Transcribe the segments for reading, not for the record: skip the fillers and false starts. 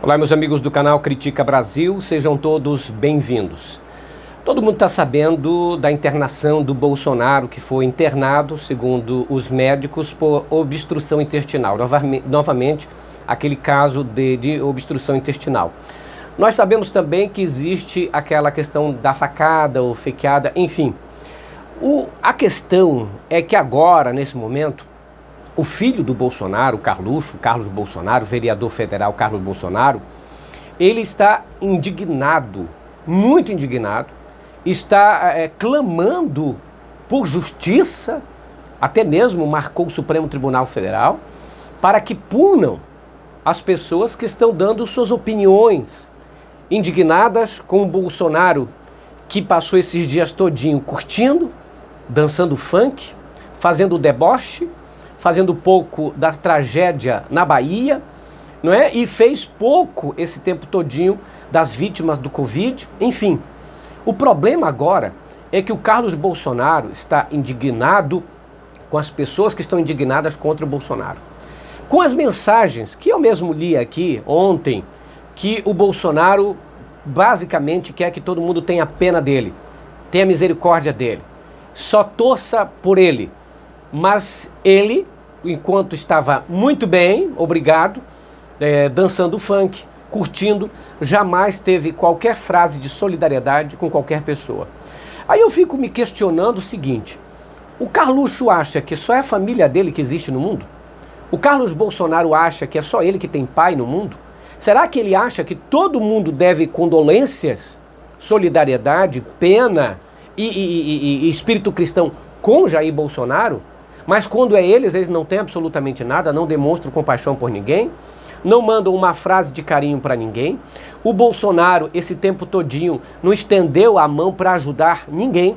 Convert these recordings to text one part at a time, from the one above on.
Olá, meus amigos do canal Critica Brasil, sejam todos bem-vindos. Todo mundo está sabendo da internação do Bolsonaro, que foi internado, segundo os médicos, por obstrução intestinal. Novamente, aquele caso de obstrução intestinal. Nós sabemos também que existe aquela questão da facada ou fequeada, enfim. A questão é que agora, nesse momento, o filho do Bolsonaro, Carlos Bolsonaro, vereador federal Carlos Bolsonaro, ele está indignado, muito indignado, está clamando por justiça, até mesmo marcou o Supremo Tribunal Federal, para que punam as pessoas que estão dando suas opiniões indignadas com o Bolsonaro, que passou esses dias todinho curtindo, dançando funk, fazendo deboche, fazendo pouco da tragédia na Bahia, não é? E fez pouco esse tempo todinho das vítimas do Covid, enfim. O problema agora é que o Carlos Bolsonaro está indignado com as pessoas que estão indignadas contra o Bolsonaro. Com as mensagens que eu mesmo li aqui ontem, que o Bolsonaro basicamente quer que todo mundo tenha pena dele, tenha misericórdia dele, só torça por ele. Mas ele, enquanto estava muito bem, obrigado, dançando funk, curtindo, jamais teve qualquer frase de solidariedade com qualquer pessoa. Aí eu fico me questionando o seguinte: o Carluxo acha que só é a família dele que existe no mundo? O Carlos Bolsonaro acha que é só ele que tem pai no mundo? Será que ele acha que todo mundo deve condolências, solidariedade, pena e espírito cristão com Jair Bolsonaro? Mas quando é eles não têm absolutamente nada, não demonstram compaixão por ninguém, não mandam uma frase de carinho para ninguém. O Bolsonaro, esse tempo todinho, não estendeu a mão para ajudar ninguém.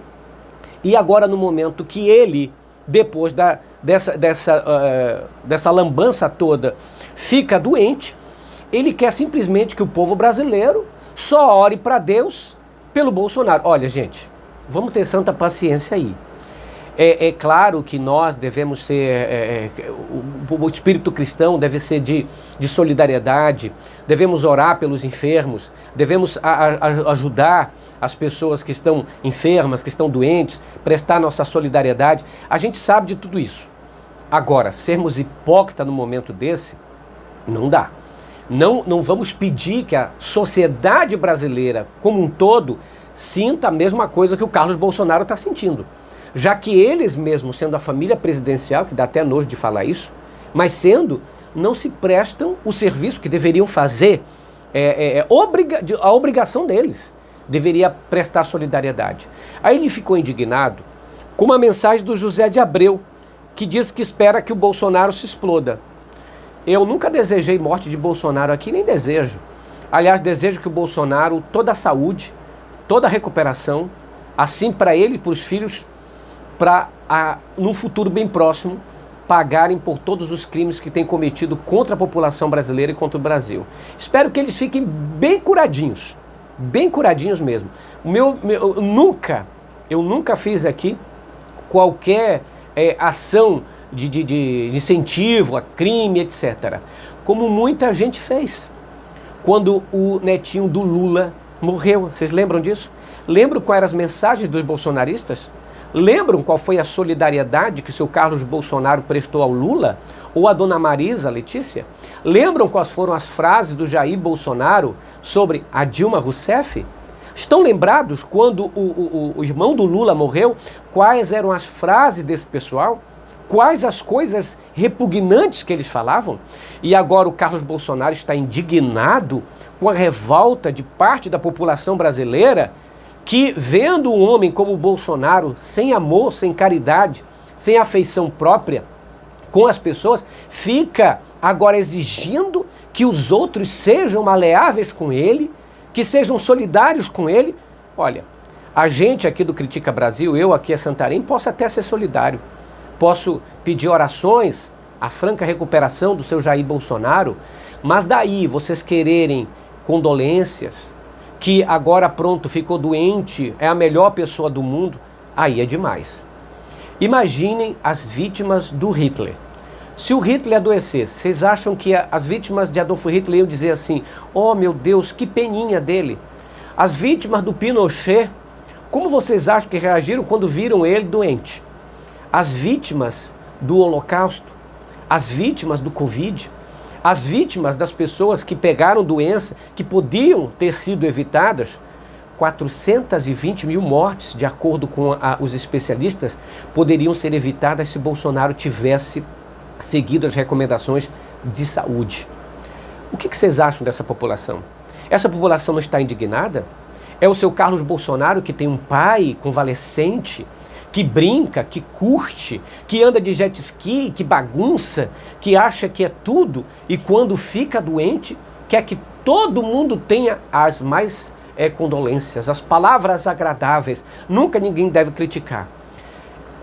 E agora, no momento que ele, depois dessa lambança toda, fica doente, ele quer simplesmente que o povo brasileiro só ore para Deus pelo Bolsonaro. Olha, gente, vamos ter santa paciência aí. É claro que nós devemos ser, o espírito cristão deve ser de solidariedade, devemos orar pelos enfermos, devemos ajudar as pessoas que estão enfermas, que estão doentes, prestar nossa solidariedade. A gente sabe de tudo isso. Agora, sermos hipócritas no momento desse, não dá. Não vamos pedir que a sociedade brasileira como um todo sinta a mesma coisa que o Carlos Bolsonaro está sentindo. Já que eles mesmos, sendo a família presidencial, que dá até nojo de falar isso, mas sendo, não se prestam o serviço que deveriam fazer, a obrigação deles, deveria prestar solidariedade. Aí ele ficou indignado com uma mensagem do José de Abreu, que diz que espera que o Bolsonaro se exploda. Eu nunca desejei morte de Bolsonaro aqui, nem desejo. Aliás, desejo que o Bolsonaro, toda a saúde, toda a recuperação, assim para ele e para os filhos, para, num futuro bem próximo, pagarem por todos os crimes que têm cometido contra a população brasileira e contra o Brasil. Espero que eles fiquem bem curadinhos mesmo. Eu nunca fiz aqui qualquer ação de incentivo a crime, etc. Como muita gente fez. Quando o netinho do Lula morreu, vocês lembram disso? Lembram quais eram as mensagens dos bolsonaristas? Lembram qual foi a solidariedade que o seu Carlos Bolsonaro prestou ao Lula? Ou a dona Marisa Letícia? Lembram quais foram as frases do Jair Bolsonaro sobre a Dilma Rousseff? Estão lembrados quando o irmão do Lula morreu? Quais eram as frases desse pessoal? Quais as coisas repugnantes que eles falavam? E agora o Carlos Bolsonaro está indignado com a revolta de parte da população brasileira que, vendo um homem como o Bolsonaro, sem amor, sem caridade, sem afeição própria com as pessoas, fica agora exigindo que os outros sejam maleáveis com ele, que sejam solidários com ele. Olha, a gente aqui do Critica Brasil, eu aqui a Santarém, posso até ser solidário. Posso pedir orações, a franca recuperação do seu Jair Bolsonaro, mas daí vocês quererem condolências, que agora pronto, ficou doente, é a melhor pessoa do mundo, aí é demais. Imaginem as vítimas do Hitler. Se o Hitler adoecesse, vocês acham que as vítimas de Adolf Hitler iam dizer assim: oh meu Deus, que peninha dele? As vítimas do Pinochet, como vocês acham que reagiram quando viram ele doente? As vítimas do Holocausto, as vítimas do Covid, as vítimas das pessoas que pegaram doença, que podiam ter sido evitadas, 420 mil mortes, de acordo com os especialistas, poderiam ser evitadas se Bolsonaro tivesse seguido as recomendações de saúde. O que vocês acham dessa população? Essa população não está indignada? É o seu Carlos Bolsonaro, que tem um pai convalescente, que brinca, que curte, que anda de jet ski, que bagunça, que acha que é tudo e quando fica doente quer que todo mundo tenha as mais condolências, as palavras agradáveis. Nunca ninguém deve criticar.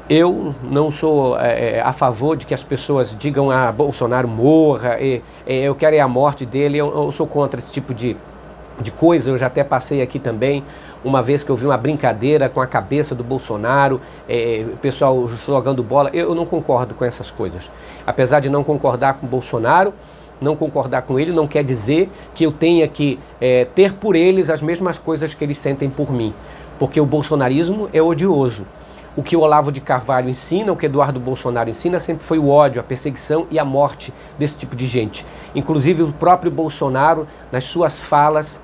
Eu não sou a favor de que as pessoas digam Bolsonaro morra, eu quero a morte dele. Eu sou contra esse tipo de coisa. Eu já até passei aqui também, uma vez que eu vi uma brincadeira com a cabeça do Bolsonaro, o pessoal jogando bola. Eu não concordo com essas coisas. Apesar de não concordar com o Bolsonaro, não concordar com ele não quer dizer que eu tenha que ter por eles as mesmas coisas que eles sentem por mim. Porque o bolsonarismo é odioso. O que o Olavo de Carvalho ensina, o que Eduardo Bolsonaro ensina, sempre foi o ódio, a perseguição e a morte desse tipo de gente. Inclusive o próprio Bolsonaro, nas suas falas,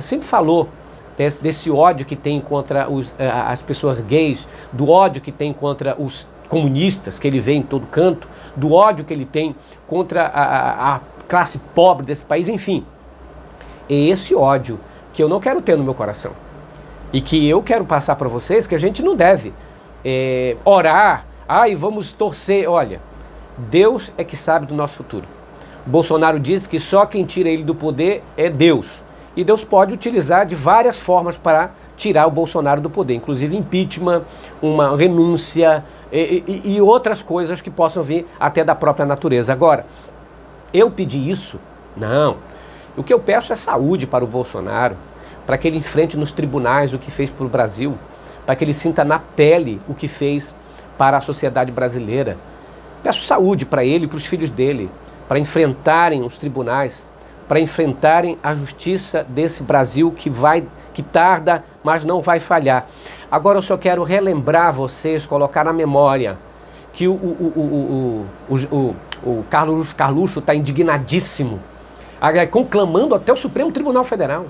sempre falou desse ódio que tem contra as pessoas gays, do ódio que tem contra os comunistas, que ele vê em todo canto, do ódio que ele tem contra a classe pobre desse país, enfim. É esse ódio que eu não quero ter no meu coração. E que eu quero passar para vocês que a gente não deve orar, e vamos torcer. Olha, Deus é que sabe do nosso futuro. Bolsonaro diz que só quem tira ele do poder é Deus. E Deus pode utilizar de várias formas para tirar o Bolsonaro do poder, inclusive impeachment, uma renúncia e outras coisas que possam vir até da própria natureza. Agora, eu pedi isso? Não. O que eu peço é saúde para o Bolsonaro, para que ele enfrente nos tribunais o que fez para o Brasil, para que ele sinta na pele o que fez para a sociedade brasileira. Peço saúde para ele e para os filhos dele, para enfrentarem os tribunais, para enfrentarem a justiça desse Brasil que tarda, mas não vai falhar. Agora eu só quero relembrar vocês, colocar na memória, que o Carlos Carluxo está indignadíssimo, conclamando até o Supremo Tribunal Federal,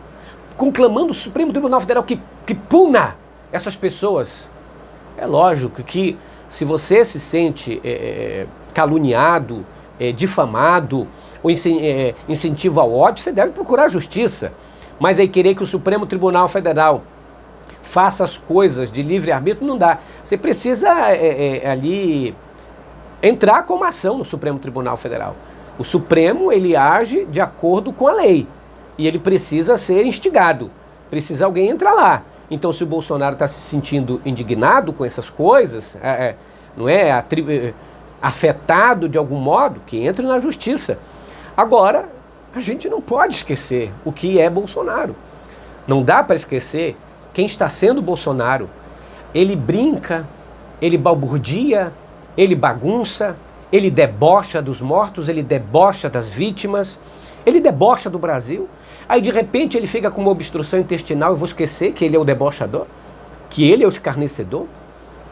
conclamando o Supremo Tribunal Federal que puna essas pessoas. É lógico que se você se sente caluniado, difamado, ou incentivo ao ódio, você deve procurar a justiça. Mas aí querer que o Supremo Tribunal Federal faça as coisas de livre-arbítrio não dá. Você precisa ali entrar com uma ação no Supremo Tribunal Federal. O Supremo, ele age de acordo com a lei. E ele precisa ser instigado. Precisa alguém entrar lá. Então, se o Bolsonaro está se sentindo indignado com essas coisas, afetado de algum modo, que entre na justiça. Agora, a gente não pode esquecer o que é Bolsonaro. Não dá para esquecer quem está sendo Bolsonaro. Ele brinca, ele balburdia, ele bagunça, ele debocha dos mortos, ele debocha das vítimas, ele debocha do Brasil. Aí, de repente, ele fica com uma obstrução intestinal. Eu vou esquecer que ele é o debochador, que ele é o escarnecedor,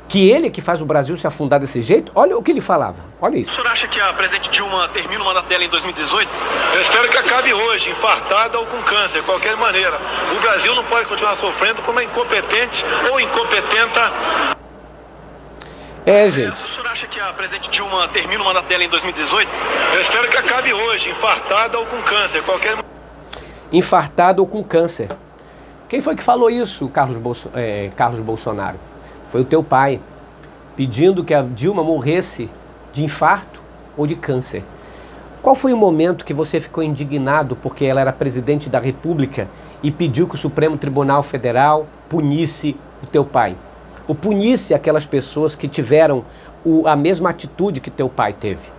que ele é que faz o Brasil se afundar desse jeito. Olha o que ele falava, olha isso. O senhor acha que a presidente Dilma termina o mandato dela em 2018? Eu espero que acabe hoje, infartada ou com câncer, de qualquer maneira. O Brasil não pode continuar sofrendo por uma incompetente ou incompetenta. Gente. O senhor acha que a presidente Dilma termina o mandato dela em 2018? Eu espero que acabe hoje, infartada ou com câncer, de qualquer maneira. Infartado ou com câncer. Quem foi que falou isso, Carlos Bolsonaro? Foi o teu pai, pedindo que a Dilma morresse de infarto ou de câncer. Qual foi o momento que você ficou indignado porque ela era presidente da República e pediu que o Supremo Tribunal Federal punisse o teu pai? Ou punisse aquelas pessoas que tiveram a mesma atitude que teu pai teve?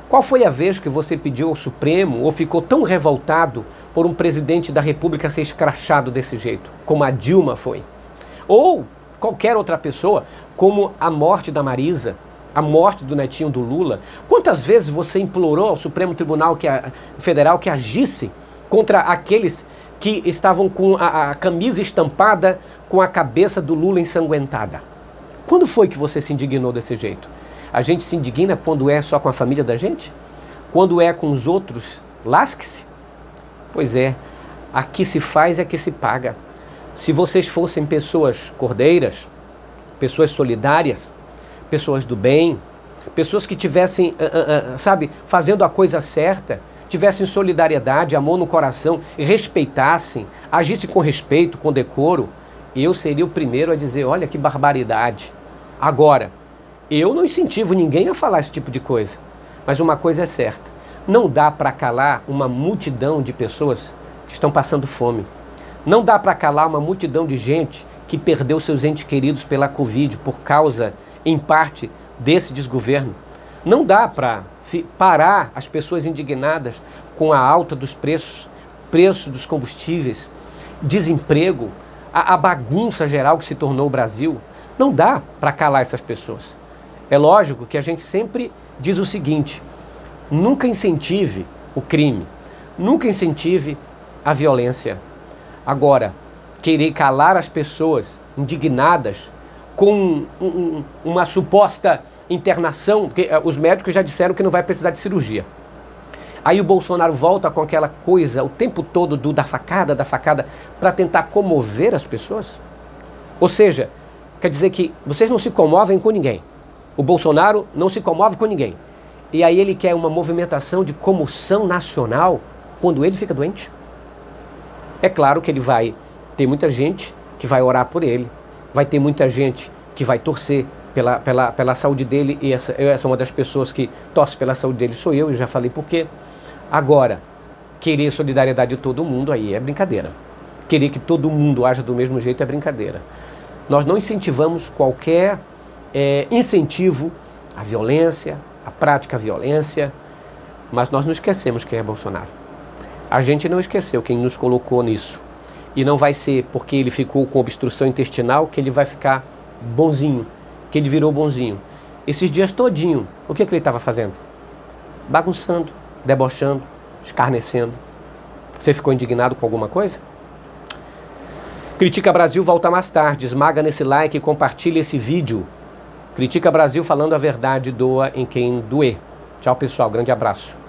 Qual foi a vez que você pediu ao Supremo ou ficou tão revoltado por um presidente da República ser escrachado desse jeito, como a Dilma foi? Ou qualquer outra pessoa, como a morte da Marisa, a morte do netinho do Lula? Quantas vezes você implorou ao Supremo Tribunal Federal que agisse contra aqueles que estavam com a camisa estampada com a cabeça do Lula ensanguentada? Quando foi que você se indignou desse jeito? A gente se indigna quando é só com a família da gente? Quando é com os outros, lasque-se? Pois é, aqui se faz e aqui se paga. Se vocês fossem pessoas cordeiras, pessoas solidárias, pessoas do bem, pessoas que tivessem, fazendo a coisa certa, tivessem solidariedade, amor no coração, respeitassem, agissem com respeito, com decoro, eu seria o primeiro a dizer, olha que barbaridade. Agora, eu não incentivo ninguém a falar esse tipo de coisa, mas uma coisa é certa, não dá para calar uma multidão de pessoas que estão passando fome. Não dá para calar uma multidão de gente que perdeu seus entes queridos pela Covid por causa, em parte, desse desgoverno. Não dá para parar as pessoas indignadas com a alta dos preços, preço dos combustíveis, desemprego, a bagunça geral que se tornou o Brasil. Não dá para calar essas pessoas. É lógico que a gente sempre diz o seguinte, nunca incentive o crime, nunca incentive a violência. Agora, querer calar as pessoas indignadas com uma suposta internação, porque os médicos já disseram que não vai precisar de cirurgia. Aí o Bolsonaro volta com aquela coisa o tempo todo da facada, para tentar comover as pessoas. Ou seja, quer dizer que vocês não se comovem com ninguém. O Bolsonaro não se comove com ninguém. E aí ele quer uma movimentação de comoção nacional quando ele fica doente. É claro que ele vai ter muita gente que vai orar por ele, vai ter muita gente que vai torcer pela saúde dele, e essa é uma das pessoas que torce pela saúde dele, sou eu já falei por quê. Agora, querer solidariedade de todo mundo aí é brincadeira. Querer que todo mundo haja do mesmo jeito é brincadeira. Nós não incentivamos qualquer incentivo à violência, à prática à violência, mas nós não esquecemos quem é Bolsonaro. A gente não esqueceu quem nos colocou nisso. E não vai ser porque ele ficou com obstrução intestinal que ele vai ficar bonzinho, que ele virou bonzinho. Esses dias todinho, o que ele estava fazendo? Bagunçando, debochando, escarnecendo. Você ficou indignado com alguma coisa? Critica Brasil volta mais tarde. Esmaga nesse like e compartilha esse vídeo. Critica Brasil falando a verdade, doa em quem doer. Tchau, pessoal. Grande abraço.